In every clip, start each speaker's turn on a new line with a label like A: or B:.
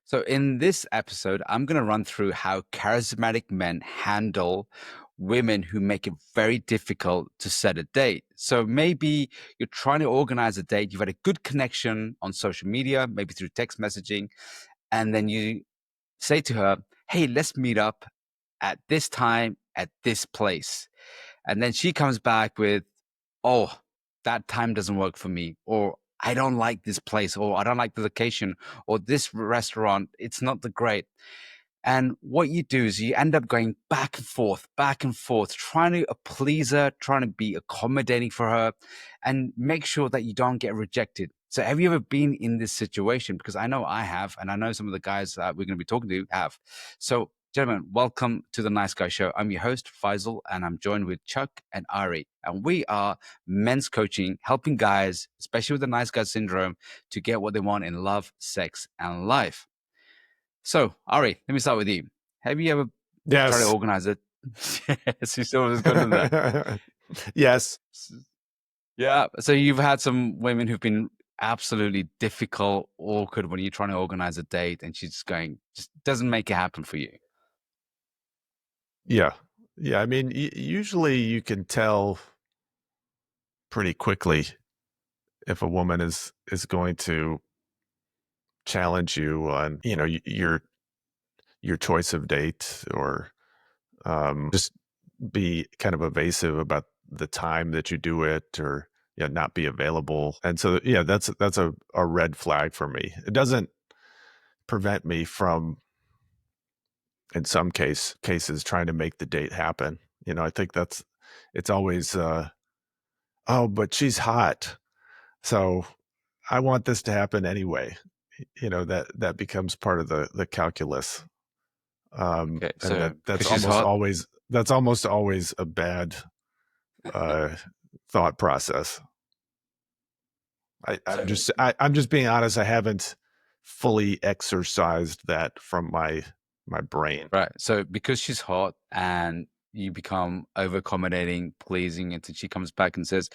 A: So, in this episode, I'm going to run through how charismatic men handle women who make it very difficult to set a date. So, maybe you're trying to organize a date, you've had a good connection on social media, maybe through text messaging, and then you say to her, "Hey, let's meet up at this time at this place." And then she comes back with, "Oh, that time doesn't work for me," or "I don't like this place," or "I don't like the location," or "this restaurant, it's not the great." And what you do is you end up going back and forth, trying to please her, trying to be accommodating for her, and make sure that you don't get rejected. So, have you ever been in this situation? Because I know I have, and I know some of the guys that we're going to be talking to have. So, gentlemen, welcome to the Nice Guy Show. I'm your host, Faisal, and I'm joined with Chuck and Ari. And we are men's coaching, helping guys, especially with the nice guy syndrome, to get what they want in love, sex, and life. So, Ari, let me start with you. Have you ever tried to
B: Yes.
A: organize it? Yes, you still was good in that.
B: Yes.
A: Yeah. So you've had some women who've been absolutely difficult, awkward when you're trying to organize a date, and she's just doesn't make it happen for you.
B: Yeah. Yeah. I mean, usually you can tell pretty quickly if a woman is going to challenge you on, your choice of date, or just be kind of evasive about the time that you do it, or not be available. And so, that's a red flag for me. It doesn't prevent me from, in some cases, trying to make the date happen. I think it's always, oh, but she's hot, so I want this to happen anyway. That becomes part of the calculus.
A: Okay.
B: And
A: So
B: that's
A: because she's
B: almost
A: hot.
B: always a bad thought process. I'm just being honest. I haven't fully exercised that from my brain.
A: Right. So because she's hot and you become over accommodating, pleasing, until she comes back and says,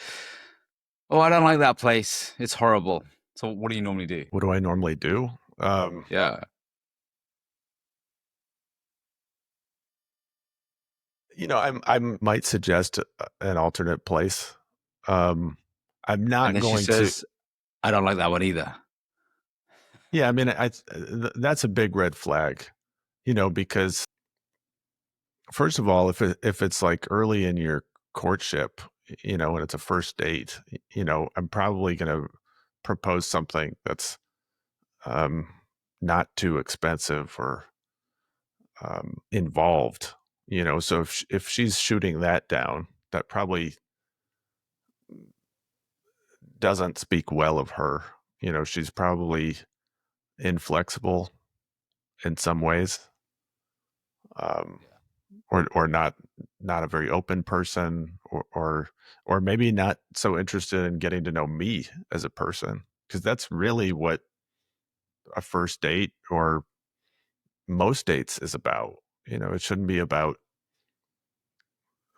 A: "Oh, I don't like that place. It's horrible." So what do you normally do?
B: What do I normally do?
A: Yeah.
B: I might suggest an alternate place. I'm
A: And
B: not
A: then she
B: going to.
A: says, "I don't like that one either."
B: Yeah, I mean, that's a big red flag. Because first of all, if it's like early in your courtship, and it's a first date, I'm probably going to propose something that's um, not too expensive or involved. So if she's shooting that down, that probably doesn't speak well of her. She's probably inflexible in some ways, um, or not a very open person, or maybe not so interested in getting to know me as a person, because that's really what a first date or most dates is about. It shouldn't be about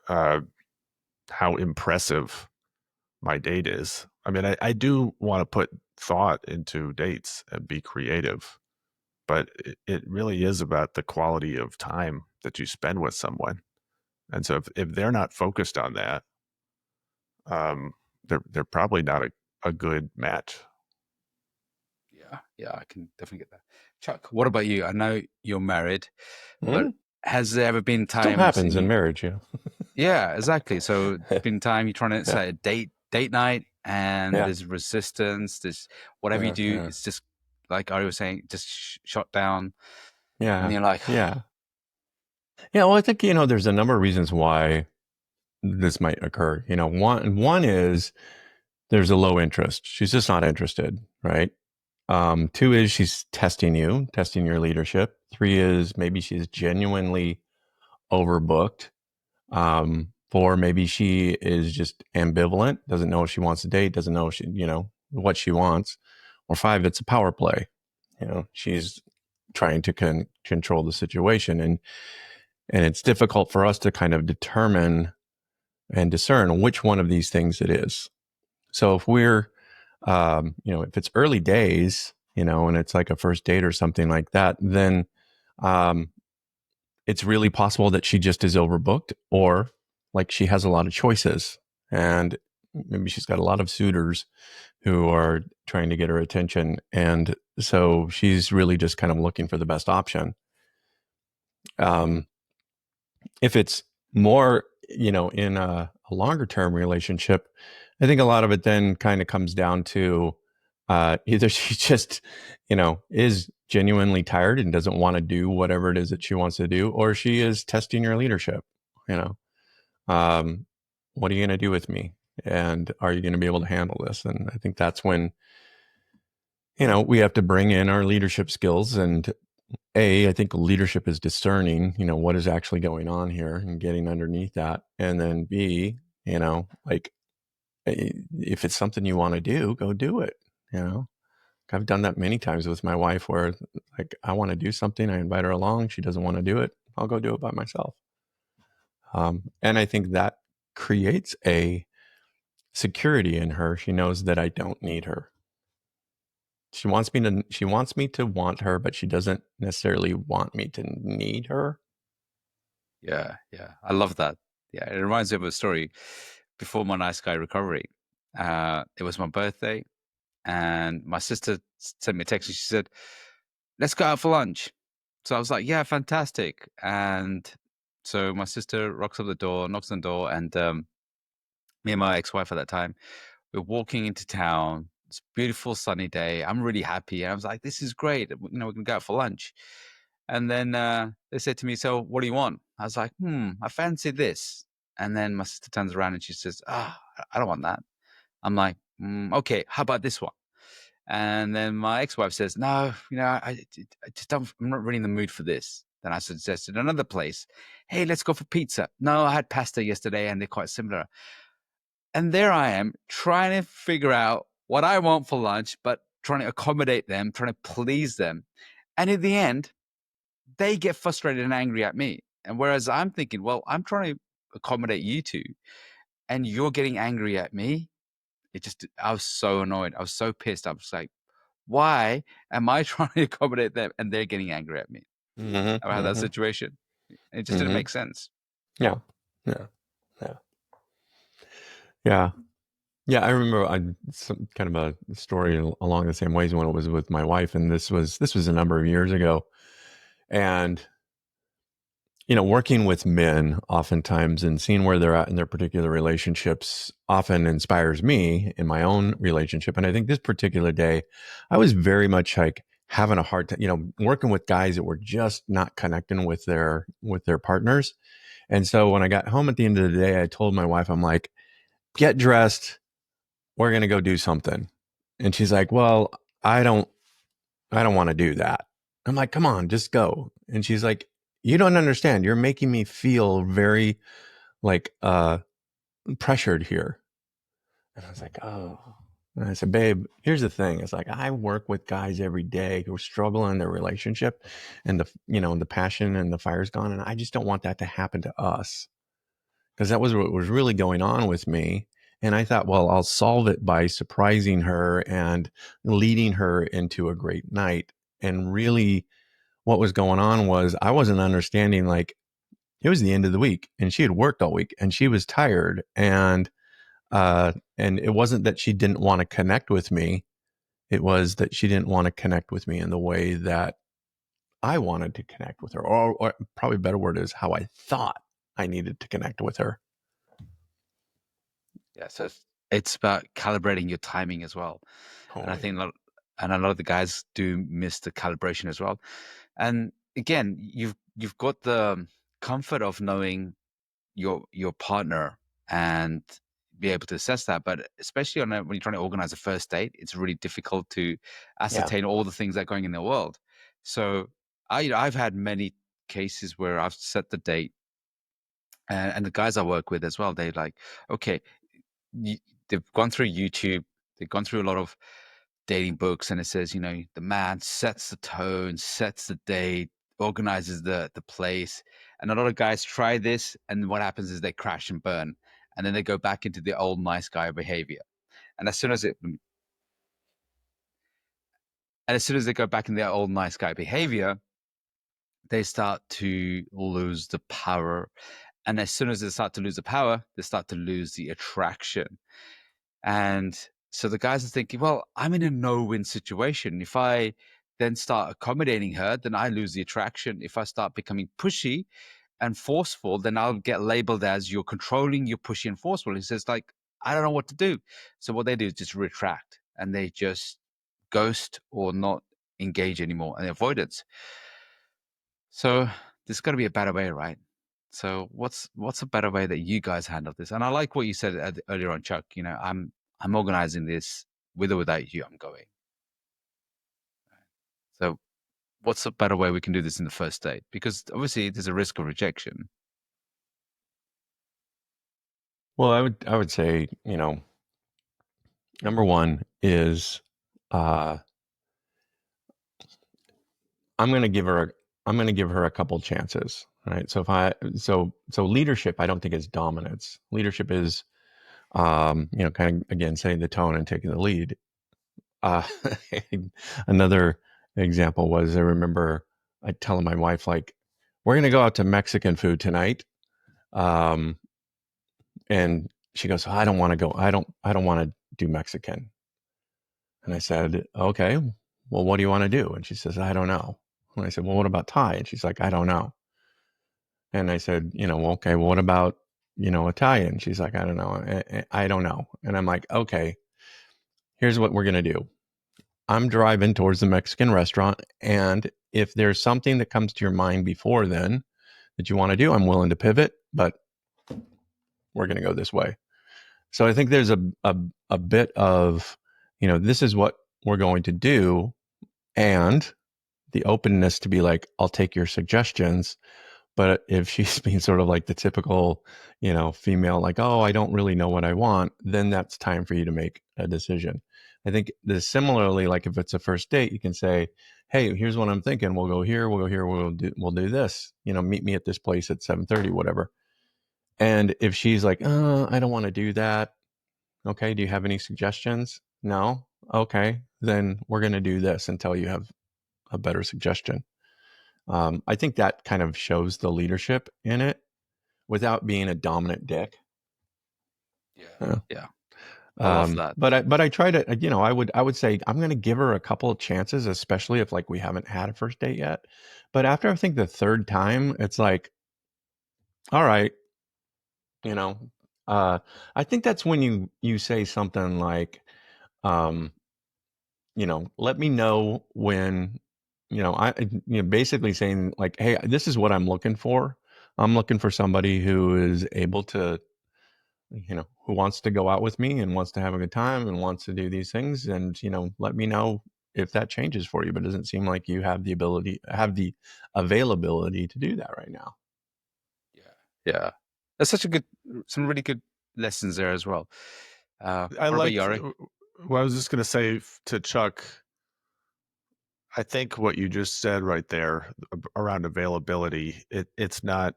B: uh, how impressive my date is. I mean, I do want to put thought into dates and be creative, but it really is about the quality of time that you spend with someone. And so if they're not focused on that, they're probably not a good match.
A: Yeah, I can definitely get that. Chuck, what about you? I know you're married, but
C: Hmm?
A: has there ever been
C: Still
A: times
C: happens in marriage, yeah.
A: Yeah, exactly. So there's been time you're trying to set a date night, and
C: Yeah.
A: there's resistance. There's whatever you do,
C: Yeah.
A: it's just like Ari was saying, just shot down,
C: Yeah.
A: and you're like,
C: Yeah. Yeah. Well, I think, there's a number of reasons why this might occur. One is there's a low interest. She's just not interested, right? Two is she's testing your leadership. Three is maybe she's genuinely overbooked. Four, maybe she is just ambivalent, doesn't know if she wants to date, doesn't know if she, what she wants. Or five, it's a power play. She's trying to control the situation, and it's difficult for us to kind of determine and discern which one of these things it is. So if we're, if it's early days and it's like a first date or something like that, then um, it's really possible that she just is overbooked, or like she has a lot of choices, and maybe she's got a lot of suitors who are trying to get her attention. And so she's really just kind of looking for the best option. Um, if it's more, in a longer term relationship, I think a lot of it then kind of comes down to either she just, is genuinely tired and doesn't want to do whatever it is that she wants to do, or she is testing your leadership. You know, um, what are you going to do with me? And are you going to be able to handle this? And I think that's when, we have to bring in our leadership skills. And I think leadership is discerning, what is actually going on here and getting underneath that. And then B, like, if it's something you want to do, go do it. I've done that many times with my wife where, like, I want to do something, I invite her along, she doesn't want to do it, I'll go do it by myself. And I think that creates a security in her. She knows that I don't need her. She wants me to want her, but she doesn't necessarily want me to need her.
A: Yeah, yeah. I love that. Yeah, it reminds me of a story before my nice guy recovery. It was my birthday, and my sister sent me a text, and she said, "Let's go out for lunch." So I was like, "Yeah, fantastic." And so my sister knocks on the door, and me and my ex-wife at that time, we're walking into town. It's a beautiful sunny day. I'm really happy, and I was like, "This is great. We're gonna go out for lunch." And then they said to me, "So what do you want?" I was like, I fancy this." And then my sister turns around and she says, I don't want that. I'm like, okay, how about this one? And then my ex-wife says, "No, I just don't, I'm not really in the mood for this." Then I suggested another place. "Hey, let's go for pizza." "No, I had pasta yesterday and they're quite similar." And there I am trying to figure out what I want for lunch, but trying to accommodate them, trying to please them. And in the end, they get frustrated and angry at me. And whereas I'm thinking, well, I'm trying to accommodate you two, and you're getting angry at me. I was so annoyed. I was so pissed. I was like, why am I trying to accommodate them and they're getting angry at me
C: Mm-hmm,
A: about that
C: mm-hmm,
A: situation? It just didn't
C: mm-hmm.
A: make sense.
C: Yeah, yeah, yeah, yeah. Yeah, I remember some kind of a story along the same ways when it was with my wife, and this was a number of years ago. And working with men oftentimes and seeing where they're at in their particular relationships often inspires me in my own relationship. And I think this particular day, I was very much like having a hard time, working with guys that were just not connecting with their partners. And so when I got home at the end of the day, I told my wife, I'm like, get dressed. We're going to go do something. And she's like, well, I don't want to do that. I'm like, come on, just go. And she's like, you don't understand. You're making me feel very like pressured here. And I was like, oh. And I said, babe, here's the thing. It's like I work with guys every day who struggle in their relationship, and the passion and the fire's gone. And I just don't want that to happen to us, because that was what was really going on with me. And I thought, well, I'll solve it by surprising her and leading her into a great night. And really, what was going on was I wasn't understanding, like, it was the end of the week and she had worked all week and she was tired. And it wasn't that she didn't want to connect with me. It was that she didn't want to connect with me in the way that I wanted to connect with her, or probably a better word is how I thought I needed to connect with her.
A: Yeah. So it's about calibrating your timing as well. And I think a lot of the guys do miss the calibration as well. And again, you've got the comfort of knowing your partner and be able to assess that. But especially when you're trying to organize a first date, it's really difficult to
C: Yeah.
A: ascertain all the things that are going in the world. So I've had many cases where I've set the date, and the guys I work with as well, they like, okay, you, they've gone through YouTube, they've gone through a lot of dating books, and it says, the man sets the tone, sets the date, organizes the place. And a lot of guys try this, and what happens is they crash and burn, and then they go back into the old nice guy behavior. And as soon as And as soon as they go back in their old nice guy behavior, they start to lose the power. And as soon as they start to lose the power, they start to lose the attraction. And so the guys are thinking, well, I'm in a no-win situation. If I then start accommodating her, then I lose the attraction. If I start becoming pushy and forceful, then I'll get labeled as you're controlling, you're pushy and forceful. He says, like, I don't know what to do. So what they do is just retract, and they just ghost or not engage anymore, and avoidance. So there's got to be a better way, right? So what's a better way that you guys handle this? And I like what you said earlier on, Chuck. You know, I'm organizing this with or without you. I'm going. So what's a better way we can do this in the first date? Because obviously there's a risk of rejection.
C: Well, I would say, you know, number one is I'm going to give her a couple chances, right? So leadership, I don't think is dominance. Leadership is, you know, kind of again setting the tone and taking the lead. Uh, Another example was I remember I telling my wife like, we're going to go out to Mexican food tonight, and she goes, I don't want to go. I don't want to do Mexican. And I said, okay, well, what do you want to do? And she says, I don't know. And I said, well, what about Thai? And she's like, I don't know. And I said, you know, well, okay, well, what about, you know, Italian? She's like, I don't know. I don't know. And I'm like, okay, here's what we're going to do. I'm driving towards the Mexican restaurant. And if there's something that comes to your mind before then that you want to do, I'm willing to pivot, but we're going to go this way. So I think there's a bit of, you know, this is what we're going to do. And the openness to be like, I'll take your suggestions. But if she's being sort of like the typical, you know, female, like, oh, I don't really know what I want, then that's time for you to make a decision. I think similarly, like if it's a first date, you can say, hey, here's what I'm thinking. We'll go here, we'll do this, you know, meet me at this place at 7:30, whatever. And if she's like, I don't want to do that. Okay. Do you have any suggestions? No. Okay. Then we're going to do this until you have a better suggestion. I think that kind of shows the leadership in it without being a dominant dick.
A: Yeah. Yeah. I love that.
C: But I try to, you know, I would say I'm going to give her a couple of chances, especially if like we haven't had a first date yet. But after I think the third time, it's like, all right, you know, I think that's when you say something like, you know, let me know when, you know, basically saying like, hey, this is what I'm looking for. I'm looking for somebody who is able to, you know, who wants to go out with me and wants to have a good time and wants to do these things. And, you know, let me know if that changes for you. But it doesn't seem like you have the availability to do that right now.
A: Yeah. That's some really good lessons there as well.
B: I
A: what
B: like.
A: about Yari?
B: Well, I was just going to say to Chuck, I think what you just said right there around availability, it's not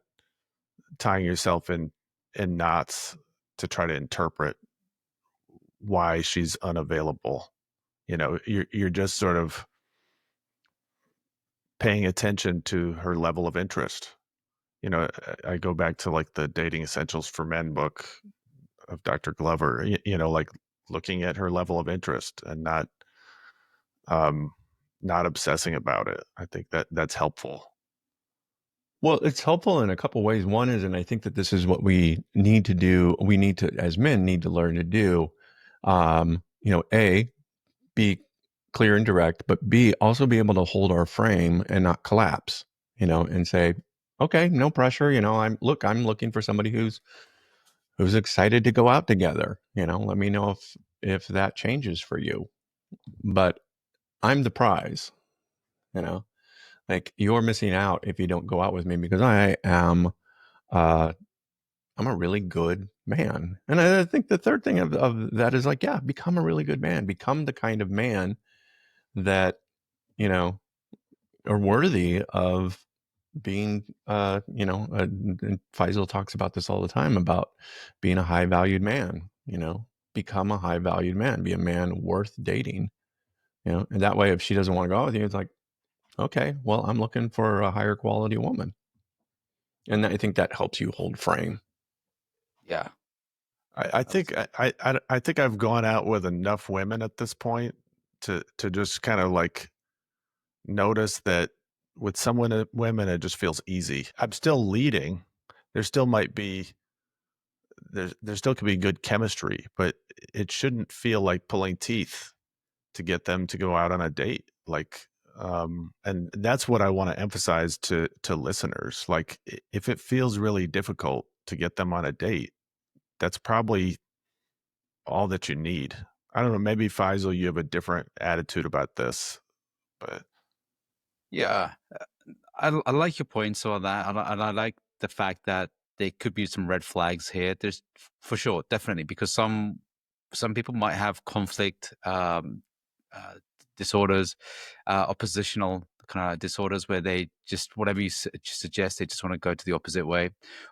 B: tying yourself in knots to try to interpret why she's unavailable. You know, you're just sort of paying attention to her level of interest. You know, I go back to like the Dating Essentials for Men book of Dr. Glover, you know, like looking at her level of interest and not obsessing about it. I think that's helpful.
C: Well, it's helpful in a couple ways. One is, and I think that this is what we need to do. We need to, as men, need to learn to do. You know, A, be clear and direct, but B, also be able to hold our frame and not collapse. You know, and say, okay, no pressure. You know, I'm looking for somebody who's excited to go out together. You know, let me know if that changes for you. But I'm the prize. You know, like you're missing out if you don't go out with me because I am. I'm a really good man. And I think the third thing of that is like, yeah, become a really good man. Become the kind of man that, you know, are worthy of being, you know, and Faisal talks about this all the time about being a high valued man, you know, become a high valued man, be a man worth dating. And that way, if she doesn't want to go out with you, it's like, okay, well, I'm looking for a higher quality woman. And I think that helps you hold frame.
A: Yeah.
B: I think I think I've gone out with enough women at this point to just kind of like notice that with some women it just feels easy. I'm still leading. There still might be there still could be good chemistry, but it shouldn't feel like pulling teeth to get them to go out on a date. Like and that's what I want to emphasize to listeners. Like if it feels really difficult to get them on a date, that's probably all that you need. I don't know, maybe Faisal, you have a different attitude about this, but
A: Yeah. I like your points on that. And I like the fact that there could be some red flags here. There's for sure, definitely, because some people might have conflict uh, disorders, oppositional kind of disorders where they just whatever you suggest, they just want to go to the opposite way,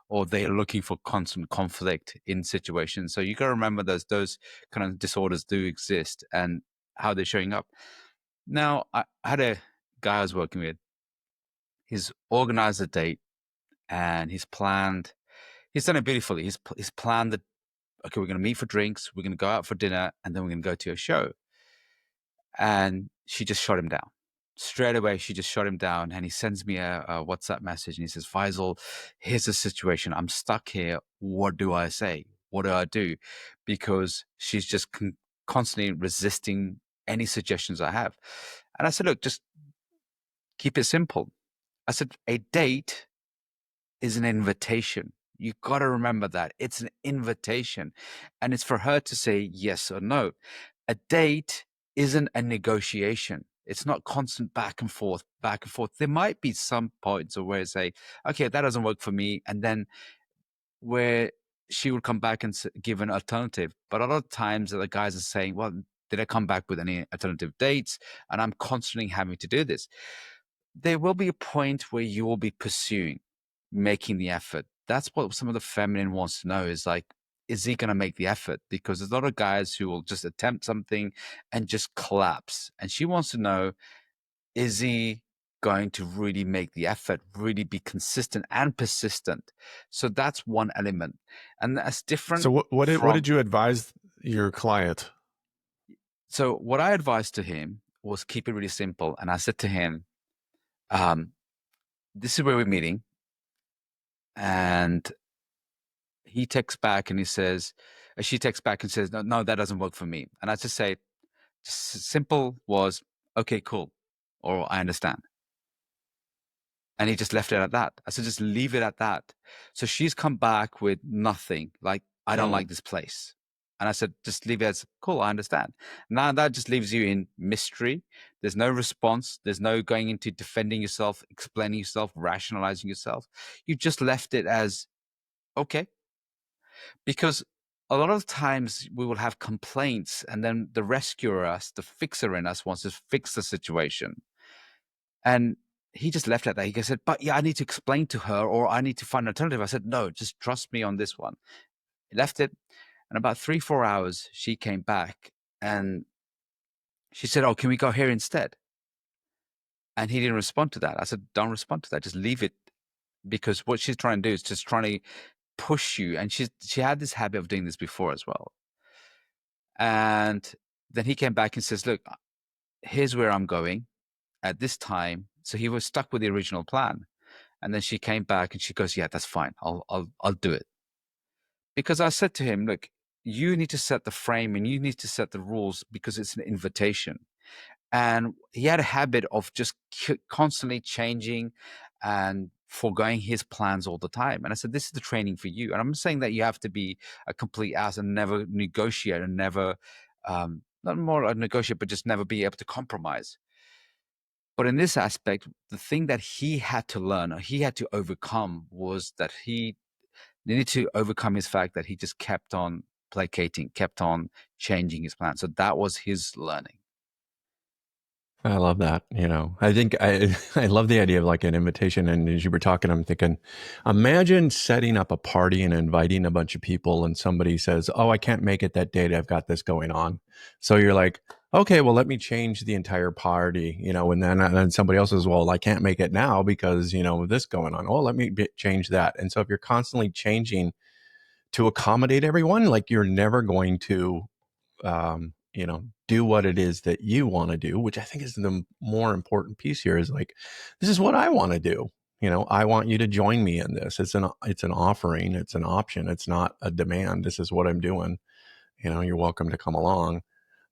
A: or they're looking for constant conflict in situations. So you got to remember those kind of disorders do exist and how they're showing up. Now, I had a guy I was working with. He's organized a date and he's done it beautifully. He's planned that, okay, we're going to meet for drinks, we're going to go out for dinner, and then we're going to go to a show. And she just shot him down. Straight away, she just shot him down. And he sends me a WhatsApp message and he says, Faisal, here's the situation. I'm stuck here. What do I say? What do I do? Because she's just constantly resisting any suggestions I have. And I said, look, just keep it simple. I said, a date is an invitation. You got to remember that it's an invitation and it's for her to say yes or no. A date isn't a negotiation. It's not constant back and forth, back and forth. There might be some points where you say, okay, that doesn't work for me. And then where she would come back and give an alternative. But a lot of times the guys are saying, well, did I come back with any alternative dates? And I'm constantly having to do this. There will be a point where you will be pursuing, making the effort. That's what some of the feminine wants to know is like, is he going to make the effort? Because there's a lot of guys who will just attempt something and just collapse. And she wants to know, is he going to really make the effort, really be consistent and persistent? So that's one element. And that's different.
B: So what did you advise your client?
A: So what I advised to him was keep it really simple. And I said to him, this is where we're meeting. And he texts back and he says, she texts back and says, no, that doesn't work for me. And I just say, just simple was, okay, cool. Or I understand. And he just left it at that. I said, just leave it at that. So she's come back with nothing. Like, I don't like this place. And I said, just leave it as cool. I understand. Now that just leaves you in mystery. There's no response. There's no going into defending yourself, explaining yourself, rationalizing yourself. You just left it as, okay. Because a lot of times we will have complaints and then the rescuer us, the fixer in us wants to fix the situation. And he just left it there. He said, but yeah, I need to explain to her or I need to find an alternative. I said, no, just trust me on this one. He left it. And about 3-4 hours, she came back and she said, oh, can we go here instead? And he didn't respond to that. I said, don't respond to that. Just leave it. Because what she's trying to do is just trying to push you. And she had this habit of doing this before as well. And then he came back and says, look, here's where I'm going at this time. So he was stuck with the original plan. And then she came back and she goes, yeah, that's fine. I'll do it. Because I said to him, look, you need to set the frame and you need to set the rules because it's an invitation. And he had a habit of just constantly changing and foregoing his plans all the time. And I said, this is the training for you. And I'm saying that you have to be a complete ass and never negotiate and never, not more a negotiate, but just never be able to compromise. But in this aspect, the thing that he had to learn, or he had to overcome, was that he needed to overcome his fact that he just kept on placating, kept on changing his plan. So that was his learning.
C: I love that. I think I love the idea of like an invitation. And as you were talking, I'm thinking, imagine setting up a party and inviting a bunch of people and somebody says, oh, I can't make it that date. I've got this going on. So you're like, okay, well, let me change the entire party, and then somebody else says, well, I can't make it now because, this going on. Oh, let me change that. And so if you're constantly changing to accommodate everyone, like you're never going to, do what it is that you want to do, which I think is the more important piece here is like, this is what I want to do. I want you to join me in this. It's an offering. It's an option. It's not a demand. This is what I'm doing. You're welcome to come along.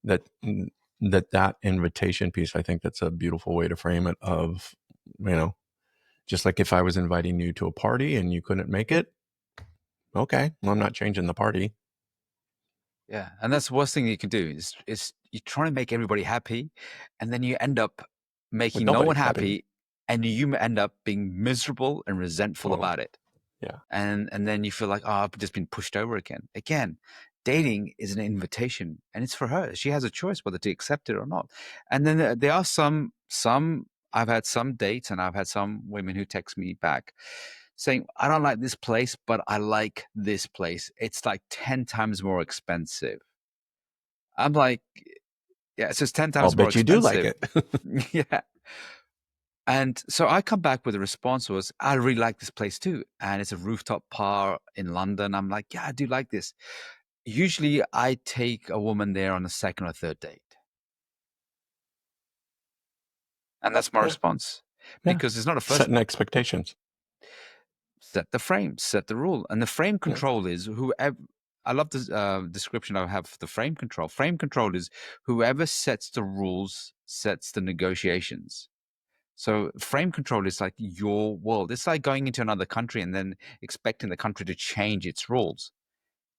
C: That invitation piece, I think that's a beautiful way to frame it of, just like if I was inviting you to a party and you couldn't make it, okay, well, I'm not changing the party.
A: Yeah, and that's the worst thing you can do is you try to make everybody happy, and then you end up
C: But
A: making no one
C: nobody's happy.
A: happy, and you end up being miserable and resentful
C: Totally.
A: about it.
C: Yeah.
A: And then you feel like, oh, I've just been pushed over again. Again, dating is an invitation, and it's for her. She has a choice whether to accept it or not. And then there are some. I've had some dates, and I've had some women who text me back saying, I don't like this place, but I like this place. It's like 10 times more expensive. I'm like, yeah, it's just 10
C: I'll
A: times more
C: bet you do like
A: expensive.
C: it.
A: Yeah. And so I come back with a response was, I really like this place too. And it's a rooftop bar in London. I'm like, yeah, I do like this. Usually I take a woman there on a second or third date. And that's my
C: Yeah.
A: response.
C: Yeah.
A: Because it's not a first.
C: Setting expectations.
A: Set the frame, set the rule. And the frame control is whoever. I love the description I have for the frame control. Frame control is whoever sets the rules sets the negotiations. So frame control is like your world. It's like going into another country and then expecting the country to change its rules.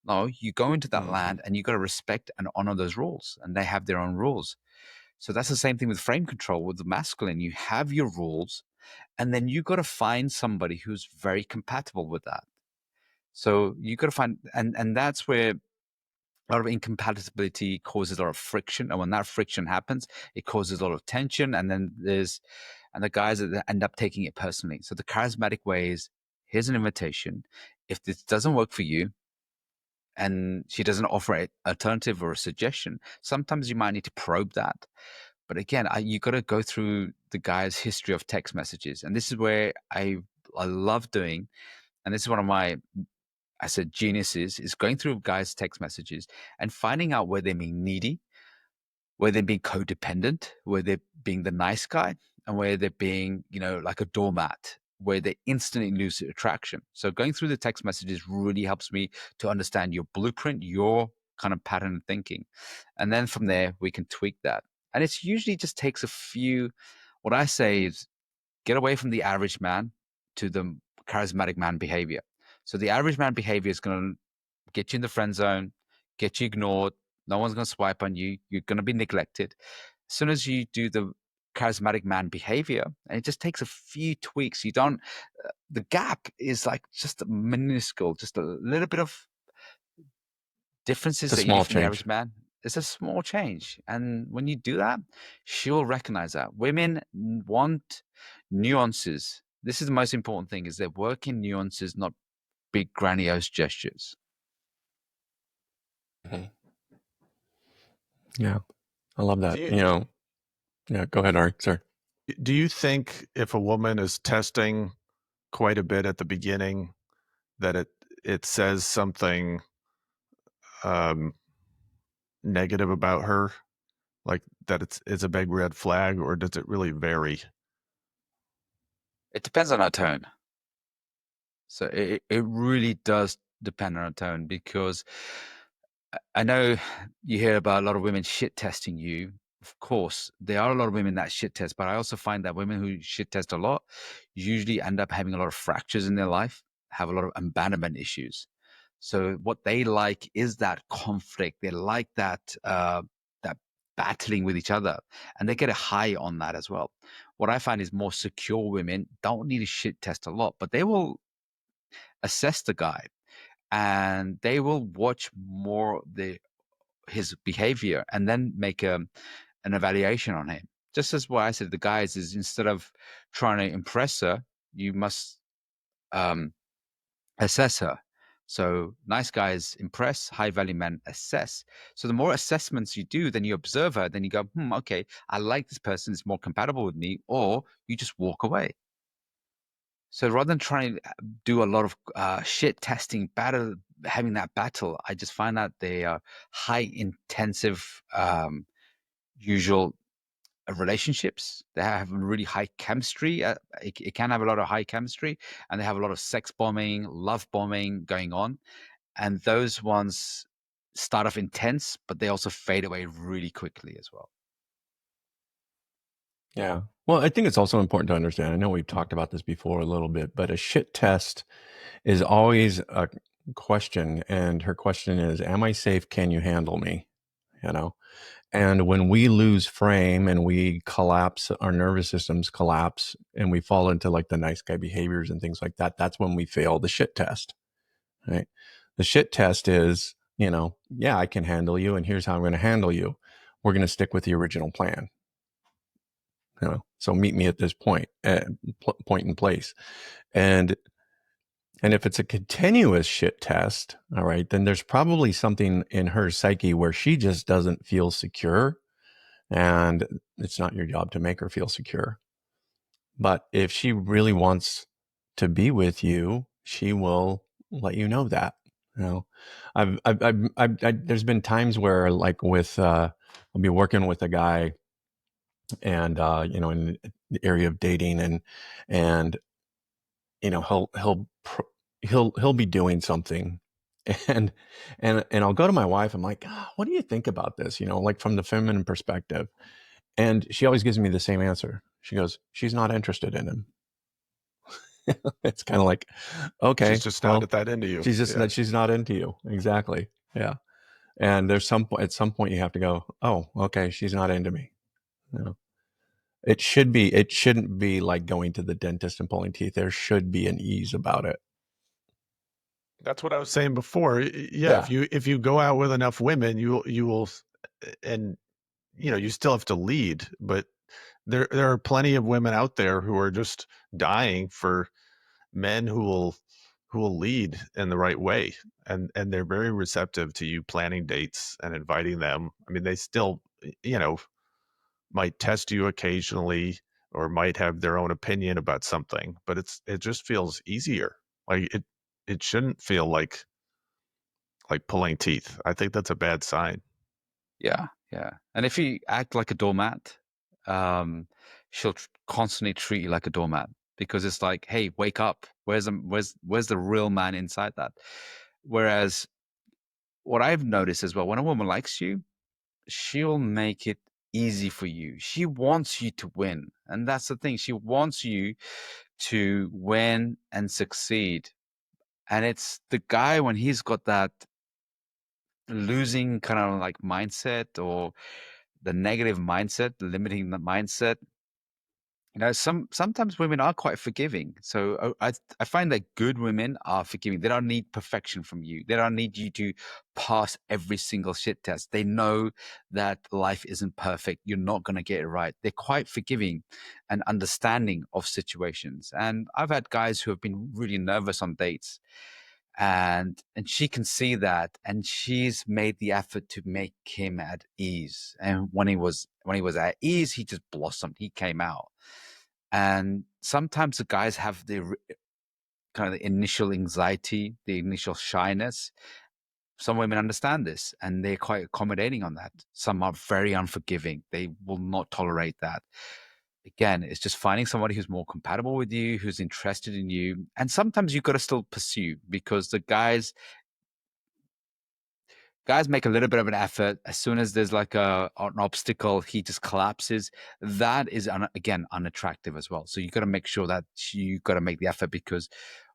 A: No, you go into that land and you got to respect and honor those rules, and they have their own rules. So that's the same thing with frame control with the masculine. You have your rules, and then you got to find somebody who's very compatible with that. So you got to find, and that's where a lot of incompatibility causes a lot of friction, and when that friction happens, it causes a lot of tension, and then the guys that end up taking it personally. So the charismatic way is, here's an invitation. If this doesn't work for you, and she doesn't offer an alternative or a suggestion, sometimes you might need to probe that. But again, you got to go through the guy's history of text messages, and this is where I love doing, and this is one of my, I said, geniuses, is going through guys' text messages and finding out where they're being needy, where they're being codependent, where they're being the nice guy, and where they're being, like a doormat, where they instantly lose attraction. So going through the text messages really helps me to understand your blueprint, your kind of pattern of thinking. And then from there, we can tweak that. And it's usually just takes a few, what I say is get away from the average man to the charismatic man behavior. So the average man behavior is going to get you in the friend zone, get you ignored. No one's going to swipe on you. You're going to be neglected. As soon as you do the charismatic man behavior, and it just takes a few tweaks. You don't, the gap is like just minuscule, just a little bit of differences
C: It's a
A: that you need
C: small
A: from the
C: change.
A: average man. It's a small change. And when you do that, she'll recognize that. Women want nuances. This is the most important thing, is they work in nuances, not big grandiose gestures.
C: Yeah. I love that. Yeah, go ahead, Ari. Sorry.
B: Do you think if a woman is testing quite a bit at the beginning, that it says something negative about her, like that it's a big red flag, or does it really vary?
A: It depends on our tone. So it really does depend on our tone, because I know you hear about a lot of women shit testing you. Of course, there are a lot of women that shit test, but I also find that women who shit test a lot usually end up having a lot of fractures in their life, have a lot of abandonment issues. So what they like is that conflict. They like that that battling with each other, and they get a high on that as well. What I find is more secure women don't need to shit test a lot, but they will assess the guy, and they will watch more his behavior and then make an evaluation on him. Just as what I said to the guys is, instead of trying to impress her, you must assess her. So nice guys impress, high value men assess. So the more assessments you do, then you observe her, then you go, okay, I like this person, it's more compatible with me, or you just walk away. So rather than trying to do a lot of shit testing, having that battle, I just find that they are high intensive, usual relationships. They have really high chemistry. It can have a lot of high chemistry, and they have a lot of sex bombing, love bombing going on. And those ones start off intense, but they also fade away really quickly as well.
C: Yeah. Well, I think it's also important to understand. I know we've talked about this before a little bit, but a shit test is always a question. And her question is, am I safe? Can you handle me? You know? And when we lose frame and we collapse, our nervous systems collapse and we fall into like the nice guy behaviors and things like that, that's when we fail the shit test, right? The shit test is, yeah, I can handle you and here's how I'm going to handle you. We're going to stick with the original plan. So meet me at this point in place. And if it's a continuous shit test, all right, then there's probably something in her psyche where she just doesn't feel secure. And it's not your job to make her feel secure. But if she really wants to be with you, she will let you know that. There's been times where, like, I'll be working with a guy, and in the area of dating, and he'll be doing something, and I'll go to my wife. I'm like, what do you think about this? Like from the feminine perspective. And she always gives me the same answer. She goes, she's not interested in him. It's kind of like, okay,
B: she's just not that into you.
C: She's not into you. Exactly. Yeah. And at some point you have to go, oh, okay, she's not into me. It shouldn't be like going to the dentist and pulling teeth. There should be an ease about it.
B: That's what I was saying before. Yeah. If you go out with enough women, you will, and you still have to lead, but there are plenty of women out there who are just dying for men who will lead in the right way, and they're very receptive to you planning dates and inviting them. I mean, they still might test you occasionally or might have their own opinion about something, but it just feels easier. Like it shouldn't feel like pulling teeth. I think that's a bad sign.
A: Yeah. And if you act like a doormat, she'll constantly treat you like a doormat, because it's like, hey, wake up. Where's the real man inside that? Whereas what I've noticed as well, when a woman likes you, she'll make it easy for you. She wants you to win. And that's the thing. She wants you to win and succeed. And it's the guy, when he's got that losing kind of like mindset, or the negative mindset, the limiting the mindset. Sometimes women are quite forgiving. So I find that good women are forgiving. They don't need perfection from you. They don't need you to pass every single shit test. They know that life isn't perfect. You're not going to get it right. They're quite forgiving and understanding of situations. And I've had guys who have been really nervous on dates, and she can see that, and she's made the effort to make him at ease. And when he was at ease, he just blossomed. He came out. And sometimes the guys have the kind of the initial anxiety, the initial shyness. Some women understand this, and they're quite accommodating on that. Some are very unforgiving. They will not tolerate that. Again, it's just finding somebody who's more compatible with you, who's interested in you. And sometimes you've got to still pursue, because the guys make a little bit of an effort. As soon as there's like an obstacle, he just collapses. That is, again, unattractive as well. So you got to make sure that you got to make the effort, because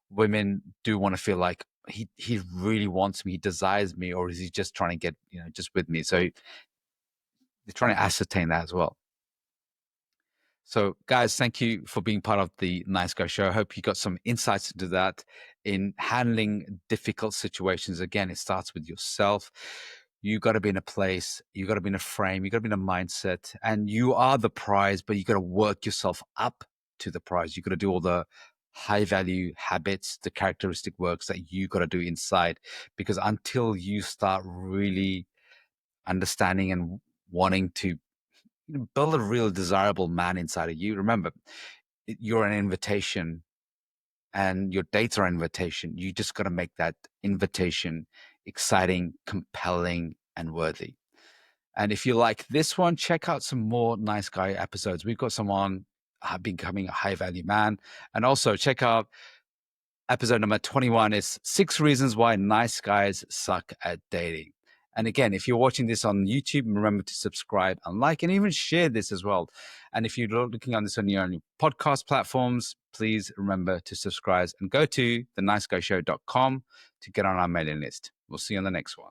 A: women do want to feel like he really wants me, he desires me, or is he just trying to get, just with me? So they're trying to ascertain that as well. So, guys, thank you for being part of the Nice Guy Show. I hope you got some insights into that in handling difficult situations. Again, it starts with yourself. You got to be in a place, you got to be in a frame, you got to be in a mindset, and you are the prize, but you got to work yourself up to the prize. You got to do all the high value habits, the characteristic works that you got to do inside. Because until you start really understanding and wanting to build a real desirable man inside of you, remember, you're an invitation and your dates are an invitation. You just got to make that invitation exciting, compelling, and worthy. And if you like this one, check out some more Nice Guy episodes. We've got some on becoming a high value man. And also check out episode number 21 is 6 reasons why nice guys suck at dating. And again, if you're watching this on YouTube, remember to subscribe and like, and even share this as well. And if you're looking on this on your own podcast platforms, please remember to subscribe and go to theniceguyshow.com to get on our mailing list. We'll see you on the next one.